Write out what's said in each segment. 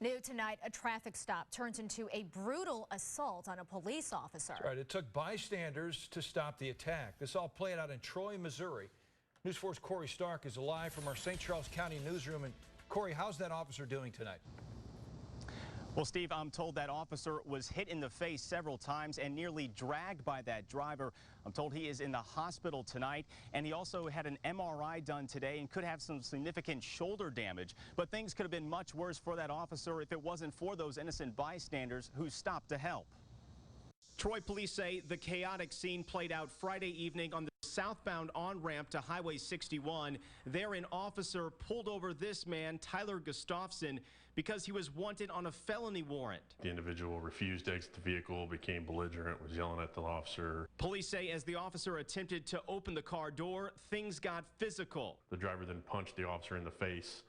New tonight, a traffic stop turns into a brutal assault on a police officer. That's right. It took bystanders to stop the attack. This all played out in Troy, Missouri. News 4's Corey Stark is live from our St. Charles County newsroom. And Corey, how's that officer doing tonight? Well, Steve, I'm told that officer was hit in the face several times and nearly dragged by that driver. I'm told he is in the hospital tonight, and he also had an MRI done today and could have some significant shoulder damage. But things could have been much worse for that officer if it wasn't for those innocent bystanders who stopped to help. Troy police say the chaotic scene played out Friday evening on the southbound on-ramp to Highway 61. There, an officer pulled over this man, Tyler Gustafson, because he was wanted on a felony warrant. The individual refused to exit the vehicle, became belligerent, was yelling at the officer. Police say as the officer attempted to open the car door, things got physical. The driver then punched the officer in the face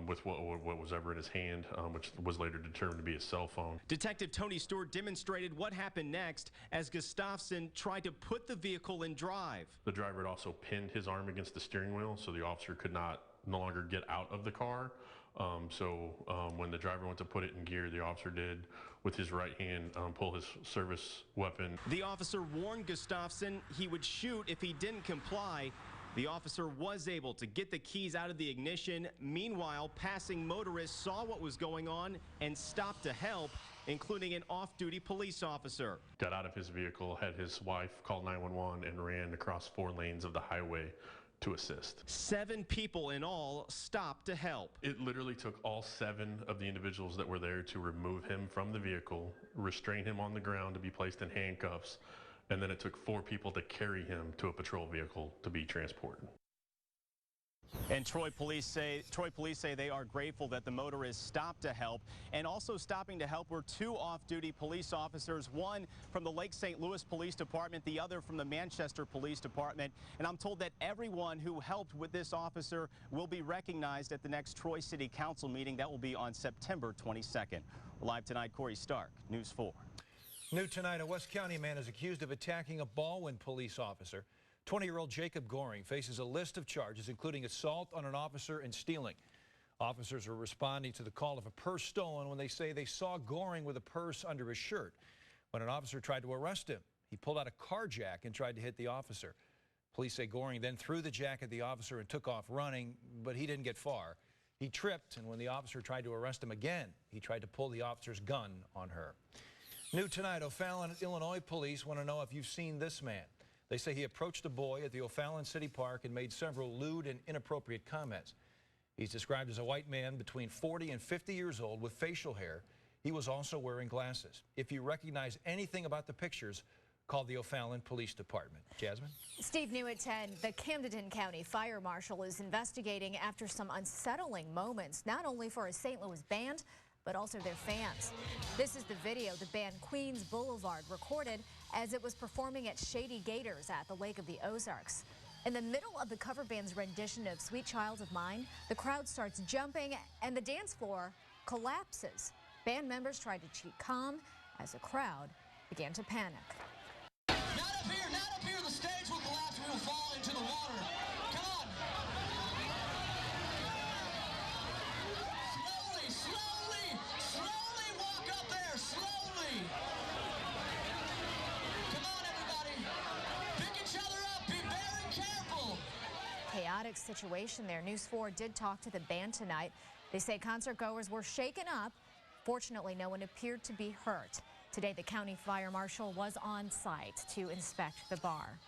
with what was ever in his hand, which was later determined to be a cell phone. Detective Tony Stewart demonstrated what happened next as Gustafson tried to put the vehicle in drive. The driver had also pinned his arm against the steering wheel, so the officer could no longer get out of the car. When the driver went to put it in gear, the officer did, with his right hand, pull his service weapon. The officer warned Gustafson he would shoot if he didn't comply. The officer was able to get the keys out of the ignition. Meanwhile, passing motorists saw what was going on and stopped to help, including an off-duty police officer. Got out of his vehicle, had his wife call 911, and ran across 4 lanes of the highway to assist. 7 people in all stopped to help. It literally took all 7 of the individuals that were there to remove him from the vehicle, restrain him on the ground to be placed in handcuffs, and then it took 4 people to carry him to a patrol vehicle to be transported. And Troy police say they are grateful that the motorists stopped to help, and also stopping to help were 2 off-duty police officers, one from the Lake St. Louis Police Department, the other from the Manchester Police Department. And I'm told that everyone who helped with this officer will be recognized at the next Troy City Council meeting. That will be on September 22nd. Live tonight, Corey Stark, News 4. New tonight, a West County man is accused of attacking a Baldwin police officer. 20-year-old Jacob Goring faces a list of charges, including assault on an officer and stealing. Officers are responding to the call of a purse stolen when they say they saw Goring with a purse under his shirt. When an officer tried to arrest him, he pulled out a car jack and tried to hit the officer. Police say Goring then threw the jack at the officer and took off running, but he didn't get far. He tripped, and when the officer tried to arrest him again, he tried to pull the officer's gun on her. New tonight, O'Fallon, Illinois police want to know if you've seen this man. They say he approached a boy at the O'Fallon City Park and made several lewd and inappropriate comments. He's described as a white man between 40 and 50 years old with facial hair. He was also wearing glasses. If you recognize anything about the pictures, call the O'Fallon Police Department. Jasmine? Steve, new at 10, the Camden County Fire Marshal is investigating after some unsettling moments, not only for a St. Louis band, but also their fans. This is the video the band Queens Boulevard recorded as it was performing at Shady Gators at the Lake of the Ozarks. In the middle of the cover band's rendition of Sweet Child of Mine, the crowd starts jumping and the dance floor collapses. Band members tried to keep calm as the crowd began to panic. Not up here, the stage will collapse, we will fall into the water. Come on. Slowly walk up there, slowly. Come on, everybody. Pick each other up, be very careful. Chaotic situation there. News 4 did talk to the band tonight. They say concert goers were shaken up. Fortunately, no one appeared to be hurt. Today, the county fire marshal was on site to inspect the bar.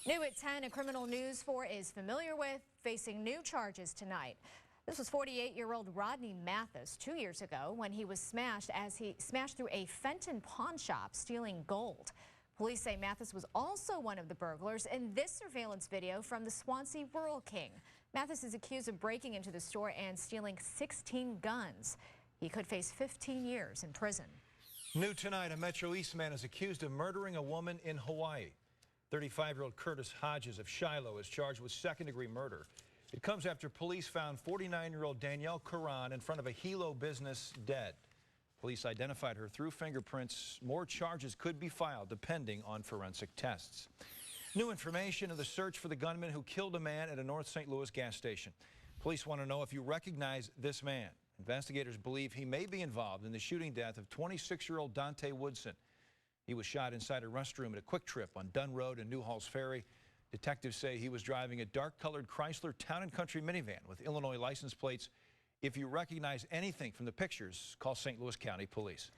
New at 10, a criminal News 4 is familiar with, facing new charges tonight. This was 48-year-old Rodney Mathis 2 years ago when he was smashed as he smashed through a Fenton pawn shop stealing gold. Police say Mathis was also one of the burglars in this surveillance video from the Swansea Rural King. Mathis is accused of breaking into the store and stealing 16 guns. He could face 15 years in prison. New tonight, a Metro East man is accused of murdering a woman in Hawaii. 35-year-old Curtis Hodges of Shiloh is charged with second-degree murder. It comes after police found 49-year-old Danielle Curran in front of a Hilo business dead. Police identified her through fingerprints. More charges could be filed depending on forensic tests. New information of the search for the gunman who killed a man at a North St. Louis gas station. Police want to know if you recognize this man. Investigators believe he may be involved in the shooting death of 26-year-old Dante Woodson. He was shot inside a restroom at a Quick Trip on Dunn Road and Newhalls Ferry. Detectives say he was driving a dark-colored Chrysler Town & Country minivan with Illinois license plates. If you recognize anything from the pictures, call St. Louis County Police.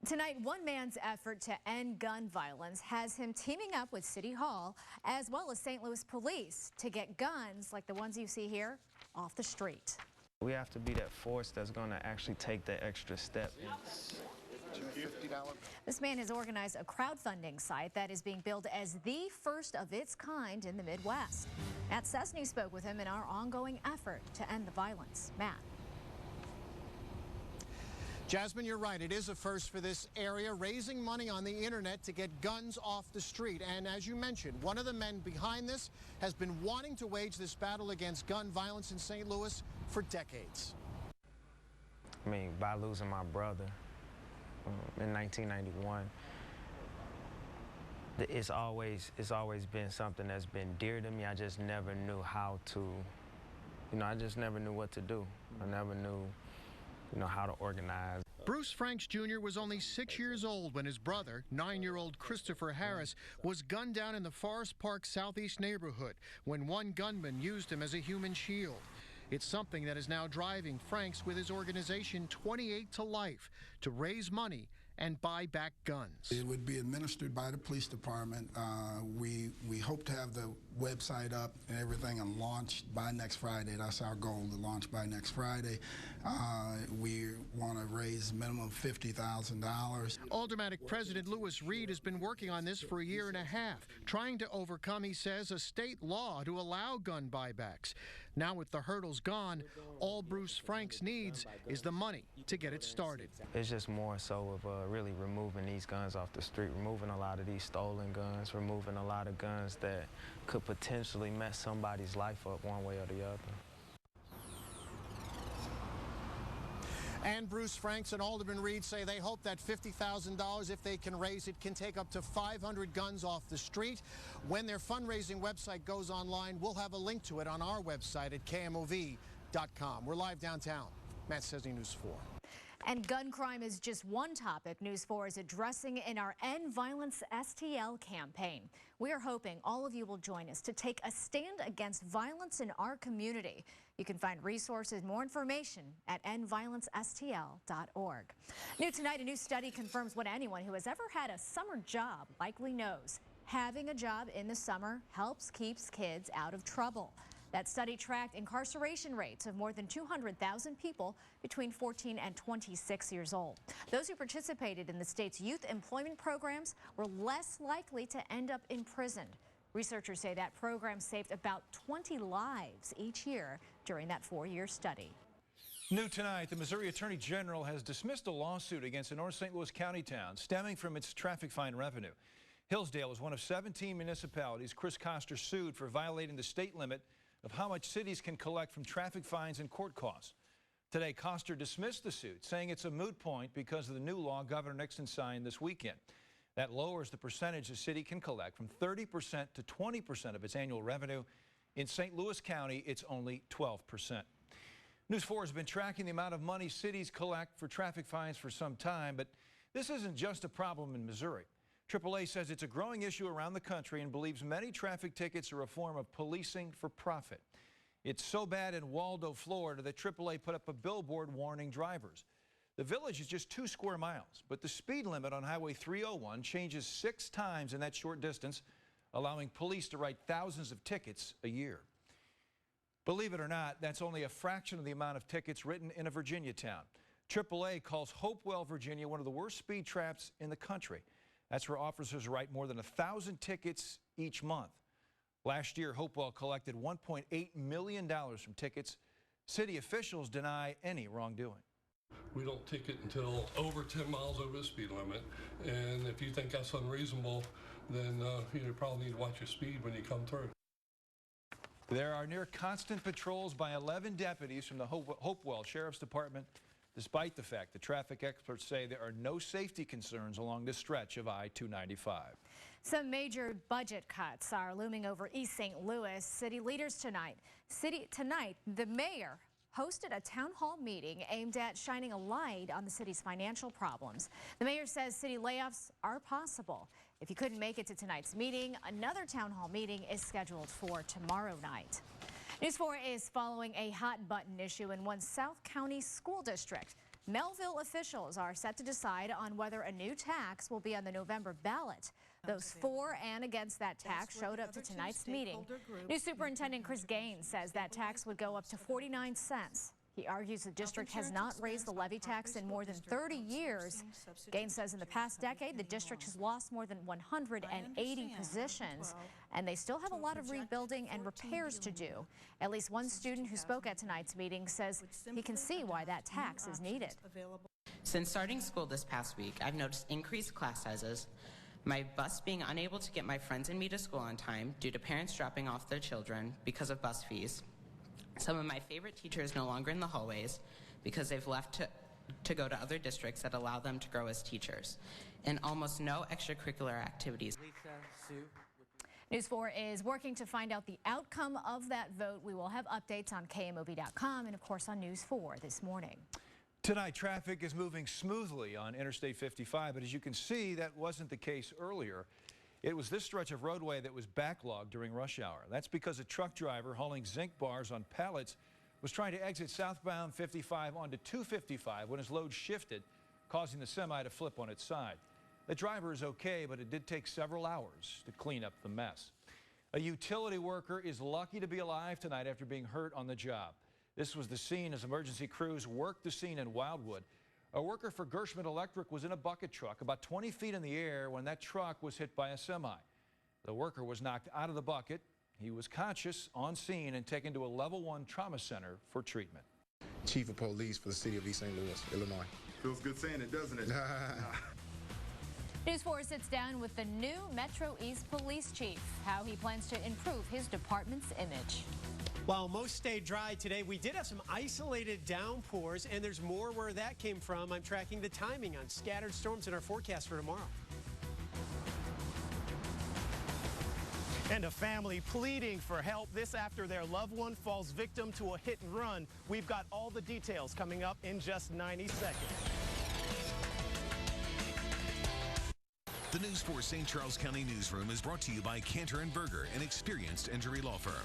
Tonight, one man's effort to end gun violence has him teaming up with City Hall as well as St. Louis Police to get guns like the ones you see here off the street. We have to be that force that's going to actually take that extra step. This man has organized a crowdfunding site that is being billed as the first of its kind in the Midwest. Matt Cessny spoke with him in our ongoing effort to end the violence. Matt. Jasmine, you're right. It is a first for this area, raising money on the internet to get guns off the street. And as you mentioned, one of the men behind this has been wanting to wage this battle against gun violence in St. Louis for decades. I mean, by losing my brother in 1991, it's always been something that's been dear to me. I just never knew how to, I just never knew what to do. I never knew, how to organize. Bruce Franks Jr. was only 6 years old when his brother, 9-year-old Christopher Harris, was gunned down in the Forest Park Southeast neighborhood when one gunman used him as a human shield. It's something that is now driving Franks with his organization 28 to Life to raise money and buy back guns. It would be administered by the police department. We hope to have the website up and everything and launched by next Friday. That's our goal, to launch by next Friday. We want to raise minimum $50,000. Aldermanic President Lewis Reed has been working on this for a year and a half, trying to overcome, he says, a state law to allow gun buybacks. Now with the hurdles gone, all Bruce Franks needs is the money to get it started. It's just more so of really removing these guns off the street, removing a lot of these stolen guns, removing a lot of guns that could potentially mess somebody's life up one way or the other. And Bruce Franks and Alderman Reed say they hope that $50,000, if they can raise it, can take up to 500 guns off the street. When their fundraising website goes online, we'll have a link to it on our website at KMOV.com. We're live downtown. Matt Cessny, News 4. And gun crime is just one topic News 4 is addressing in our End Violence STL campaign. We are hoping all of you will join us to take a stand against violence in our community. You can find resources and more information at endviolencestl.org. New tonight, a new study confirms what anyone who has ever had a summer job likely knows. Having a job in the summer helps keep kids out of trouble. That study tracked incarceration rates of more than 200,000 people between 14 and 26 years old. Those who participated in the state's youth employment programs were less likely to end up imprisoned. Researchers say that program saved about 20 lives each year during that 4-year study. New tonight, the Missouri Attorney General has dismissed a lawsuit against a North St. Louis County town stemming from its traffic fine revenue. Hillsdale is one of 17 municipalities Chris Koster sued for violating the state limit of how much cities can collect from traffic fines and court costs. Today, Koster dismissed the suit, saying it's a moot point because of the new law Governor Nixon signed this weekend. That lowers the percentage the city can collect from 30% to 20% of its annual revenue. In St. Louis County, it's only 12%. News 4 has been tracking the amount of money cities collect for traffic fines for some time, but this isn't just a problem in Missouri. AAA says it's a growing issue around the country and believes many traffic tickets are a form of policing for profit. It's so bad in Waldo, Florida, that AAA put up a billboard warning drivers. The village is just 2 square miles, but the speed limit on Highway 301 changes 6 times in that short distance, allowing police to write thousands of tickets a year. Believe it or not, that's only a fraction of the amount of tickets written in a Virginia town. AAA calls Hopewell, Virginia, one of the worst speed traps in the country. That's where officers write more than 1,000 tickets each month. Last year, Hopewell collected $1.8 million from tickets. City officials deny any wrongdoing. We don't ticket until over 10 miles over the speed limit. And if you think that's unreasonable, then you probably need to watch your speed when you come through. There are near constant patrols by 11 deputies from the Hopewell Sheriff's Department, despite the fact that traffic experts say there are no safety concerns along this stretch of I-295. Some major budget cuts are looming over East St. Louis. City leaders tonight, the mayor hosted a town hall meeting aimed at shining a light on the city's financial problems. The mayor says city layoffs are possible. If you couldn't make it to tonight's meeting, another town hall meeting is scheduled for tomorrow night. News 4 is following a hot button issue in one South County school district. Melville officials are set to decide on whether a new tax will be on the November ballot. Those for and against that tax showed up to tonight's meeting. New Superintendent Chris Gaines says that tax would go up to 49 cents. He argues the district has not raised the levy tax in more than 30 years. Gaines says in the past decade, the district has lost more than 180 positions, and they still have a lot of rebuilding and repairs to do. At least one student who spoke at tonight's meeting says he can see why that tax is needed. Since starting school this past week, I've noticed increased class sizes, my bus being unable to get my friends and me to school on time due to parents dropping off their children because of bus fees, some of my favorite teachers no longer in the hallways because they've left to go to other districts that allow them to grow as teachers, and almost no extracurricular activities. News 4 is working to find out the outcome of that vote. We will have updates on KMOV.com and, of course, on News 4 this morning. Tonight, traffic is moving smoothly on Interstate 55, but as you can see, that wasn't the case earlier. It was this stretch of roadway that was backlogged during rush hour. That's because a truck driver hauling zinc bars on pallets was trying to exit southbound 55 onto 255 when his load shifted, causing the semi to flip on its side. The driver is okay, but it did take several hours to clean up the mess. A utility worker is lucky to be alive tonight after being hurt on the job. This was the scene as emergency crews worked the scene in Wildwood. A worker for Gershman Electric was in a bucket truck about 20 feet in the air when that truck was hit by a semi. The worker was knocked out of the bucket. He was conscious on scene and taken to a level 1 trauma center for treatment. Chief of Police for the city of East St. Louis, Illinois. Feels good saying it, doesn't it? News 4 sits down with the new Metro East Police Chief, how he plans to improve his department's image. While most stayed dry today, we did have some isolated downpours, and there's more where that came from. I'm tracking the timing on scattered storms in our forecast for tomorrow. And a family pleading for help. This after their loved one falls victim to a hit and run. We've got all the details coming up in just 90 seconds. The News 4 St. Charles County Newsroom is brought to you by Cantor & Berger, an experienced injury law firm.